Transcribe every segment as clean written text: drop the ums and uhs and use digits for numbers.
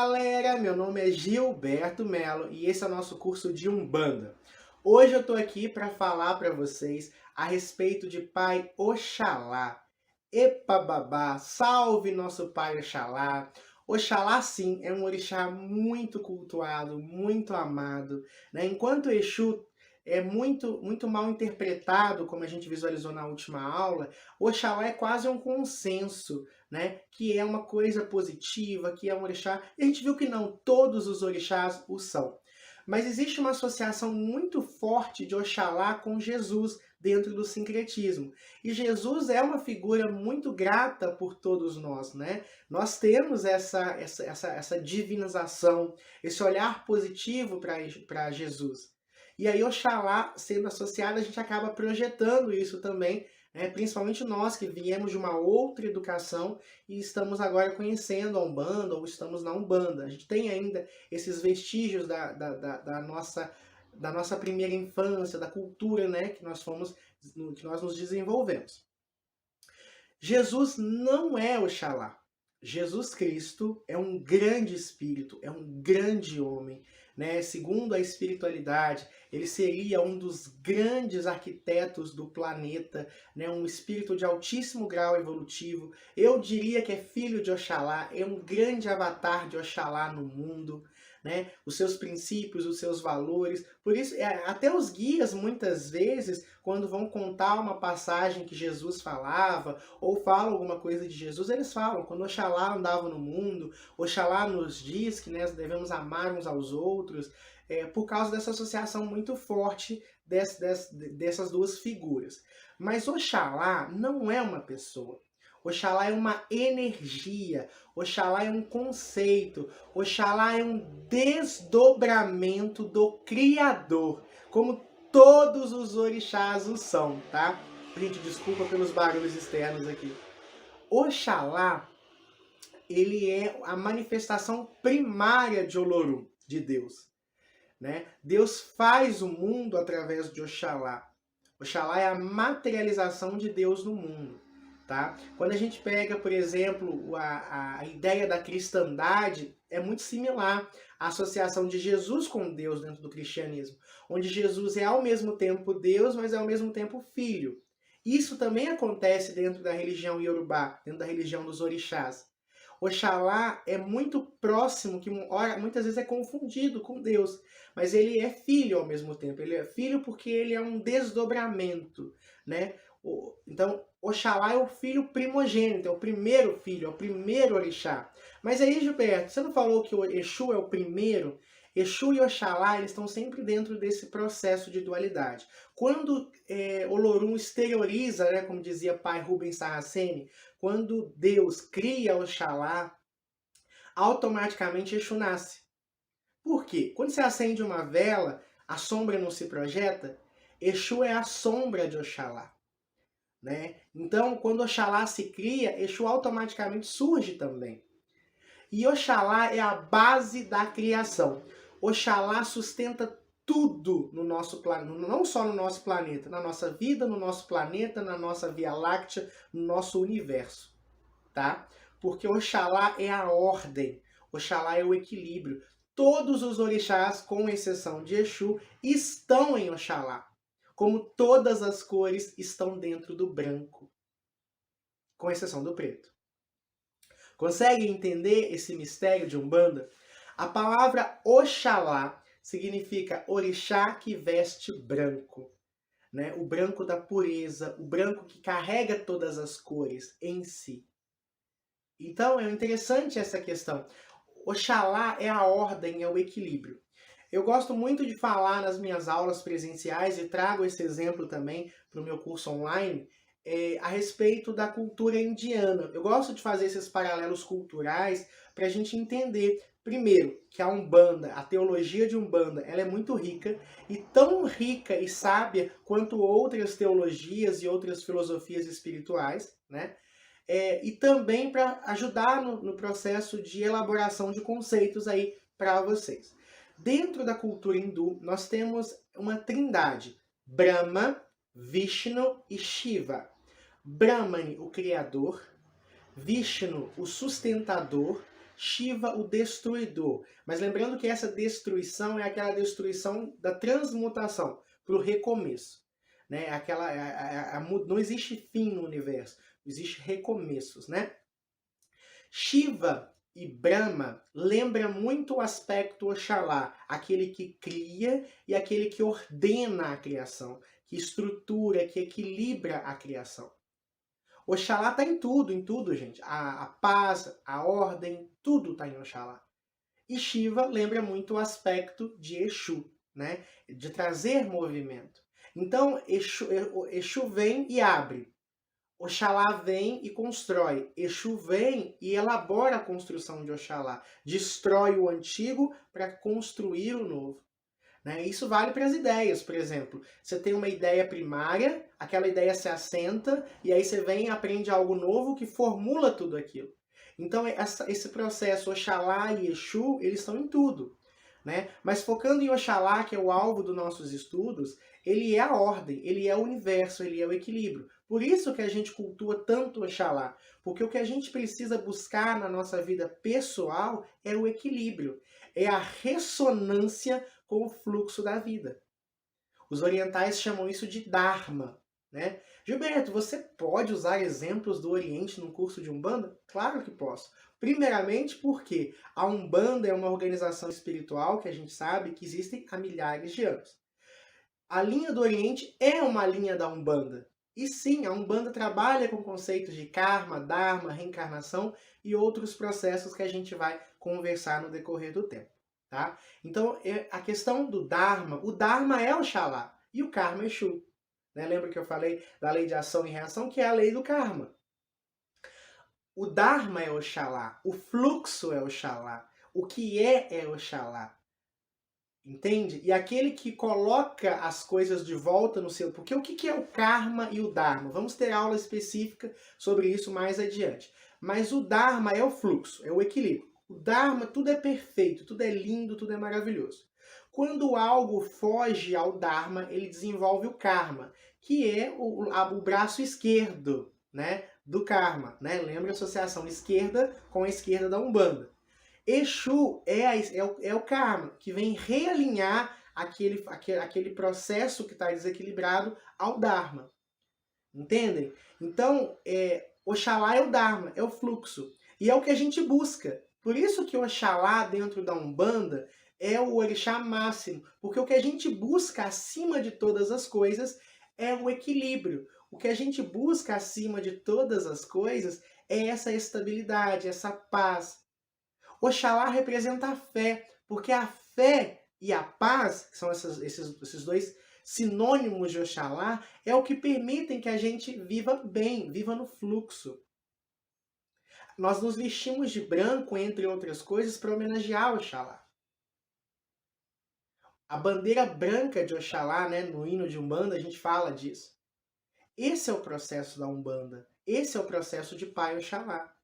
galera, meu nome é Gilberto Melo e esse é o nosso curso de Umbanda. Hoje eu tô aqui para falar para vocês a respeito de Pai Oxalá. Epa babá, salve nosso Pai Oxalá. Oxalá sim é um orixá muito cultuado, muito amado, né? Enquanto Exu é muito mal interpretado, como a gente visualizou na última aula, Oxalá é quase um consenso, né? Que é uma coisa positiva, que é um orixá. E a gente viu que não todos os orixás o são. Mas existe uma associação muito forte de Oxalá com Jesus dentro do sincretismo. E Jesus é uma figura muito grata por todos nós, né? Nós temos essa divinização, esse olhar positivo para Jesus. E aí, Oxalá sendo associado, a gente acaba projetando isso também, né? Principalmente nós que viemos de uma outra educação e estamos agora conhecendo a Umbanda ou estamos na Umbanda. A gente tem ainda esses vestígios da nossa primeira infância, da cultura, né, que nós nos desenvolvemos. Jesus não é Oxalá. Jesus Cristo é um grande espírito, é um grande homem, né? Segundo a espiritualidade, ele seria um dos grandes arquitetos do planeta, né? Um espírito de altíssimo grau evolutivo. Eu diria que é filho de Oxalá, é um grande avatar de Oxalá no mundo, né? Os seus princípios, os seus valores. Por isso, até os guias, muitas vezes, quando vão contar uma passagem que Jesus falava, ou falam alguma coisa de Jesus, eles falam, quando Oxalá andava no mundo, Oxalá nos diz que nós devemos amar uns aos outros, por causa dessa associação muito forte dessas duas figuras. Mas Oxalá não é uma pessoa. Oxalá é uma energia, Oxalá é um conceito, Oxalá é um desdobramento do Criador, como todos os orixás o são, tá? Gente, desculpa pelos barulhos externos aqui. Oxalá, ele é a manifestação primária de Olorum, de Deus, né? Deus faz o mundo através de Oxalá. Oxalá é a materialização de Deus no mundo. Tá? Quando a gente pega, por exemplo, a ideia da cristandade, é muito similar à associação de Jesus com Deus dentro do cristianismo, onde Jesus é ao mesmo tempo Deus, mas é ao mesmo tempo Filho. Isso também acontece dentro da religião Yorubá, dentro da religião dos orixás. Oxalá é muito próximo, que muitas vezes é confundido com Deus, mas ele é filho ao mesmo tempo. Ele é filho porque ele é um desdobramento, né? Então, Oxalá é o filho primogênito, é o primeiro filho, é o primeiro orixá. Mas aí, Gilberto, você não falou que o Exu é o primeiro? Exu e Oxalá, eles estão sempre dentro desse processo de dualidade. Quando Olorum exterioriza, né, como dizia pai Rubens Saraceni, quando Deus cria Oxalá, automaticamente Exu nasce. Por quê? Quando você acende uma vela, a sombra não se projeta, Exu é a sombra de Oxalá. Né? Então, quando Oxalá se cria, Exu automaticamente surge também. E Oxalá é a base da criação. Oxalá sustenta tudo no nosso planeta, não só no nosso planeta, na nossa vida, no nosso planeta, na nossa Via Láctea, no nosso universo, tá? Porque Oxalá é a ordem, Oxalá é o equilíbrio. Todos os orixás, com exceção de Exu, estão em Oxalá. Como todas as cores estão dentro do branco, com exceção do preto. Consegue entender esse mistério de Umbanda? A palavra Oxalá significa orixá que veste branco, né? O branco da pureza, o branco que carrega todas as cores em si. Então é interessante essa questão. Oxalá é a ordem, é o equilíbrio. Eu gosto muito de falar nas minhas aulas presenciais e trago esse exemplo também para o meu curso online, a respeito da cultura indiana. Eu gosto de fazer esses paralelos culturais para a gente entender, primeiro, que a Umbanda, a teologia de Umbanda, ela é muito rica e tão rica e sábia quanto outras teologias e outras filosofias espirituais, né? E também para ajudar no processo de elaboração de conceitos aí para vocês. Dentro da cultura hindu, nós temos uma trindade, Brahma, Vishnu e Shiva. Brahmani, o criador, Vishnu, o sustentador, Shiva, o destruidor. Mas lembrando que essa destruição é aquela destruição da transmutação para o recomeço. Né? Não existe fim no universo, existe recomeços. Né? Shiva e Brahma lembra muito o aspecto Oxalá, aquele que cria e aquele que ordena a criação, que estrutura, que equilibra a criação. Oxalá está em tudo, gente. A paz, a ordem, tudo está em Oxalá. E Shiva lembra muito o aspecto de Exu, né? De trazer movimento. Então, Exu vem e abre. Oxalá vem e constrói. Exu vem e elabora a construção de Oxalá. Destrói o antigo para construir o novo. Né? Isso vale para as ideias, por exemplo. Você tem uma ideia primária, aquela ideia se assenta, e aí você vem e aprende algo novo que formula tudo aquilo. Então, esse processo Oxalá e Exu, eles estão em tudo. Né? Mas focando em Oxalá, que é o alvo dos nossos estudos, ele é a ordem, ele é o universo, ele é o equilíbrio. Por isso que a gente cultua tanto Oxalá, porque o que a gente precisa buscar na nossa vida pessoal é o equilíbrio, é a ressonância com o fluxo da vida. Os orientais chamam isso de Dharma. Né? Gilberto, você pode usar exemplos do Oriente num curso de Umbanda? Claro que posso. Primeiramente porque a Umbanda é uma organização espiritual que a gente sabe que existem há milhares de anos. A linha do Oriente é uma linha da Umbanda. E sim, a Umbanda trabalha com conceitos de karma, dharma, reencarnação e outros processos que a gente vai conversar no decorrer do tempo. Tá? Então, a questão do dharma, o dharma é Oxalá e o karma é Exu. Né? Lembra que eu falei da lei de ação e reação, que é a lei do karma. O dharma é Oxalá, o fluxo é Oxalá, o que é Oxalá. Entende? E aquele que coloca as coisas de volta no seu... Porque o que é o karma e o dharma? Vamos ter aula específica sobre isso mais adiante. Mas o dharma é o fluxo, é o equilíbrio. O dharma, tudo é perfeito, tudo é lindo, tudo é maravilhoso. Quando algo foge ao dharma, ele desenvolve o karma, que é o braço esquerdo, né, do karma. Né? Lembra a associação esquerda com a esquerda da Umbanda. Exu é o karma, que vem realinhar aquele processo que está desequilibrado ao Dharma. Entendem? Então, Oxalá é o Dharma, é o fluxo. E é o que a gente busca. Por isso que Oxalá, dentro da Umbanda, é o orixá máximo. Porque o que a gente busca acima de todas as coisas é o equilíbrio. O que a gente busca acima de todas as coisas é essa estabilidade, essa paz. Oxalá representa a fé, porque a fé e a paz, que são esses dois sinônimos de Oxalá, é o que permitem que a gente viva bem, viva no fluxo. Nós nos vestimos de branco, entre outras coisas, para homenagear Oxalá. A bandeira branca de Oxalá, né, no hino de Umbanda, a gente fala disso. Esse é o processo da Umbanda. Esse é o processo de Pai Oxalá.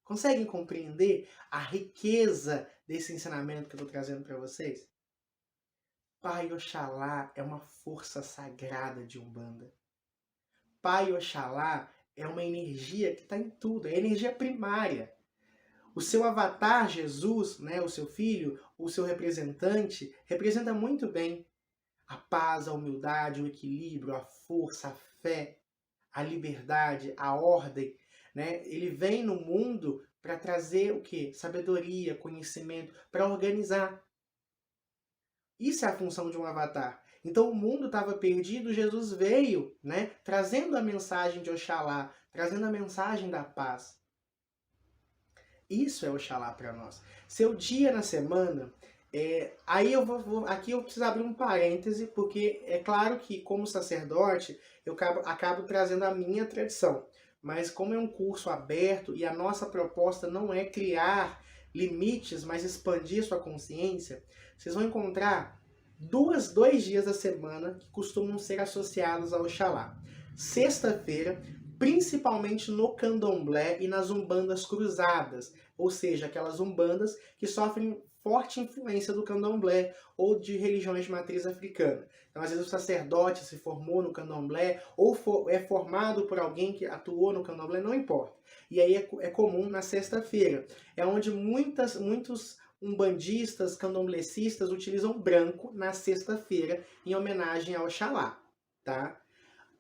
Conseguem compreender a riqueza desse ensinamento que eu estou trazendo para vocês? Pai Oxalá é uma força sagrada de Umbanda. Pai Oxalá é uma energia que está em tudo, é a energia primária. O seu avatar, Jesus, né, o seu filho, o seu representante, representa muito bem a paz, a humildade, o equilíbrio, a força, a fé, a liberdade, a ordem. Né? Ele vem no mundo para trazer o quê? Sabedoria, conhecimento, para organizar. Isso é a função de um avatar. Então o mundo estava perdido, Jesus veio, né, trazendo a mensagem de Oxalá, trazendo a mensagem da paz. Isso é Oxalá para nós. Seu dia na semana, aí aqui eu preciso abrir um parêntese, porque é claro que como sacerdote eu acabo trazendo a minha tradição. Mas como é um curso aberto e a nossa proposta não é criar limites, mas expandir sua consciência, vocês vão encontrar dois dias da semana que costumam ser associados ao Oxalá. Sexta-feira, principalmente no candomblé e nas umbandas cruzadas, ou seja, aquelas umbandas que sofrem forte influência do candomblé ou de religiões de matriz africana. Então, às vezes, o sacerdote se formou no candomblé ou é formado por alguém que atuou no candomblé, não importa. E aí é comum na sexta-feira. É onde muitos umbandistas, candomblecistas utilizam branco na sexta-feira em homenagem ao Oxalá, tá?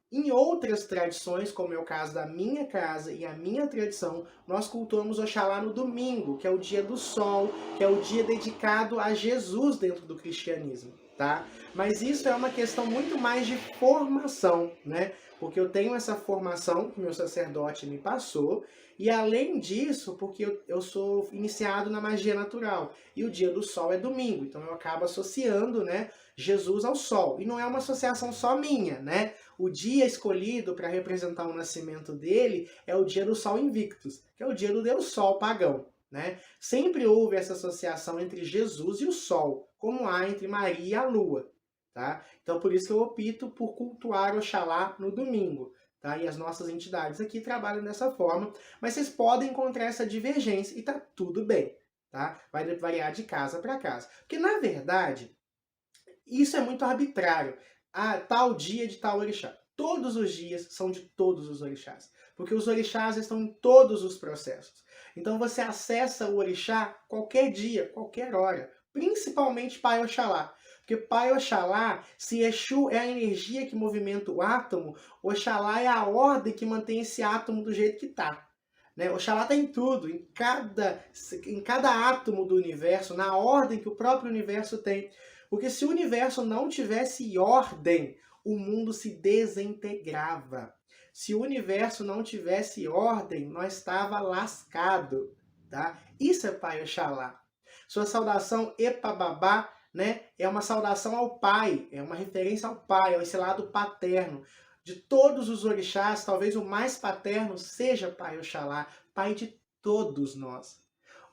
Em outras tradições, como é o caso da minha casa e a minha tradição, nós cultuamos Oxalá no domingo, que é o dia do sol, que é o dia dedicado a Jesus dentro do cristianismo, tá? Mas isso é uma questão muito mais de formação, né? Porque eu tenho essa formação que meu sacerdote me passou, e além disso, porque eu sou iniciado na magia natural, e o dia do sol é domingo, então eu acabo associando, né, Jesus ao sol. E não é uma associação só minha, né? O dia escolhido para representar o nascimento dele é o dia do Sol Invictus, que é o dia do Deus Sol pagão, né? Sempre houve essa associação entre Jesus e o Sol, como há entre Maria e a Lua, tá? Então por isso que eu opto por cultuar Oxalá no domingo, tá? E as nossas entidades aqui trabalham dessa forma, mas vocês podem encontrar essa divergência e tá tudo bem, tá? Vai variar de casa para casa. Porque na verdade, isso é muito arbitrário. Ah, tal dia de tal orixá. Todos os dias são de todos os orixás. Porque os orixás estão em todos os processos. Então você acessa o orixá qualquer dia, qualquer hora. Principalmente Pai Oxalá. Porque Pai Oxalá, se Exu é a energia que movimenta o átomo, Oxalá é a ordem que mantém esse átomo do jeito que está. Né? Oxalá está em tudo, em cada átomo do universo, na ordem que o próprio universo tem. Porque se o universo não tivesse ordem, o mundo se desintegrava. Se o universo não tivesse ordem, nós estava lascado, tá? Isso é Pai Oxalá. Sua saudação Epababá, né, é uma saudação ao pai, é uma referência ao pai, a esse lado paterno. De todos os orixás, talvez o mais paterno seja Pai Oxalá, pai de todos nós.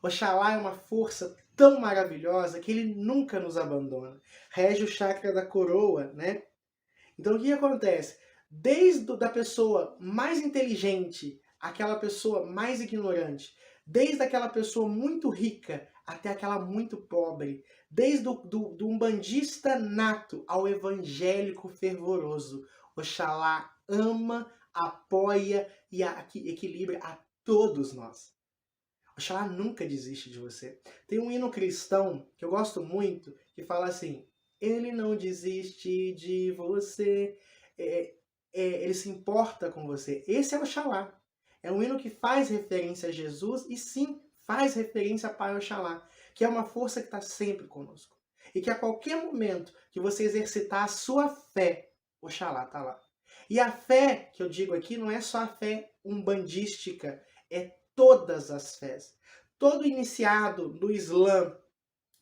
Oxalá é uma força tão maravilhosa que ele nunca nos abandona. Rege o chakra da coroa, né? Então o que acontece? Desde a pessoa mais inteligente, aquela pessoa mais ignorante, desde aquela pessoa muito rica até aquela muito pobre, desde do umbandista nato ao evangélico fervoroso, Oxalá ama, apoia e equilibra a todos nós. Oxalá nunca desiste de você. Tem um hino cristão que eu gosto muito, que fala assim: ele não desiste de você, ele se importa com você. Esse é Oxalá. É um hino que faz referência a Jesus e sim, faz referência a Pai Oxalá, que é uma força que está sempre conosco. E que a qualquer momento que você exercitar a sua fé, Oxalá está lá. E a fé que eu digo aqui não é só a fé umbandística, é todas as fés. Todo iniciado no Islã,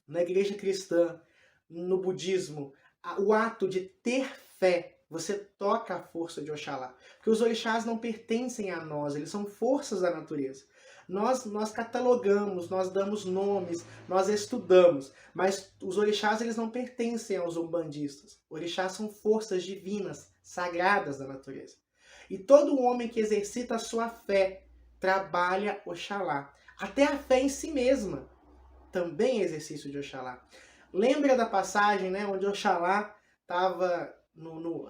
na igreja cristã, no budismo, o ato de ter fé, você toca a força de Oxalá. Porque os orixás não pertencem a nós, eles são forças da natureza. Nós catalogamos, nós damos nomes, nós estudamos, mas os orixás eles não pertencem aos umbandistas. Orixás são forças divinas, sagradas da natureza. E todo homem que exercita a sua fé trabalha Oxalá. Até a fé em si mesma também é exercício de Oxalá. Lembra da passagem, né, onde Oxalá estava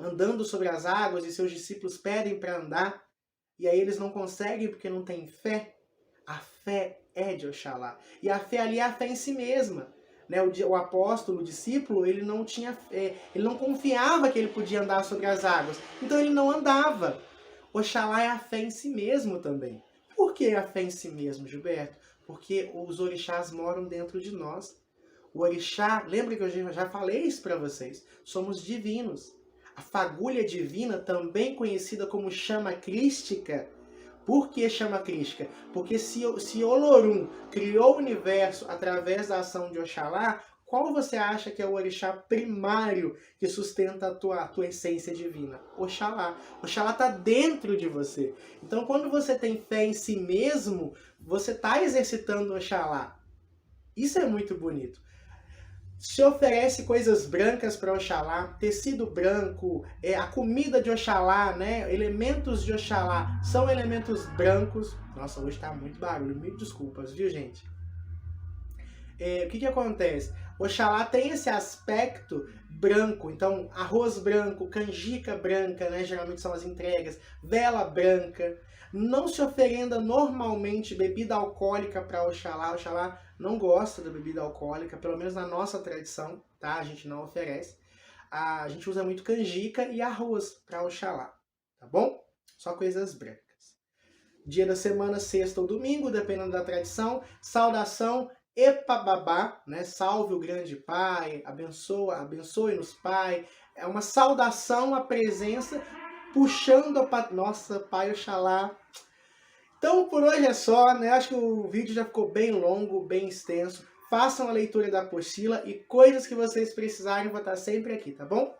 andando sobre as águas e seus discípulos pedem para andar e aí eles não conseguem porque não têm fé? A fé é de Oxalá. E a fé ali é a fé em si mesma. Né? O apóstolo, o discípulo, ele não tinha fé, ele não confiava que ele podia andar sobre as águas. Então ele não andava. Oxalá é a fé em si mesmo também. Por que a fé em si mesmo, Gilberto? Porque os orixás moram dentro de nós. O orixá, lembra que eu já falei isso para vocês, somos divinos. A fagulha divina, também conhecida como chama crística. Por que chama crística? Porque se Olorum criou o universo através da ação de Oxalá, qual você acha que é o orixá primário que sustenta a tua essência divina? Oxalá. Oxalá está dentro de você. Então, quando você tem fé em si mesmo, você está exercitando Oxalá. Isso é muito bonito. Se oferece coisas brancas para Oxalá, tecido branco, a comida de Oxalá, né? Elementos de Oxalá são elementos brancos. Nossa, hoje está muito barulho, mil desculpas, viu, gente? o que acontece? Oxalá tem esse aspecto branco, então arroz branco, canjica branca, né? Geralmente são as entregas, vela branca. Não se oferenda normalmente bebida alcoólica para Oxalá. Oxalá não gosta da bebida alcoólica, pelo menos na nossa tradição, tá? A gente não oferece. A gente usa muito canjica e arroz para Oxalá, tá bom? Só coisas brancas. Dia da semana, sexta ou domingo, dependendo da tradição. Saudação Epababá, né? Salve o grande Pai, abençoe-nos, Pai. É uma saudação à presença, puxando a nossa Pai Oxalá. Então, por hoje é só, né? Acho que o vídeo já ficou bem longo, bem extenso. Façam a leitura da apostila e coisas que vocês precisarem, vou estar sempre aqui, tá bom?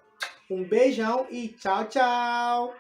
Um beijão e tchau, tchau!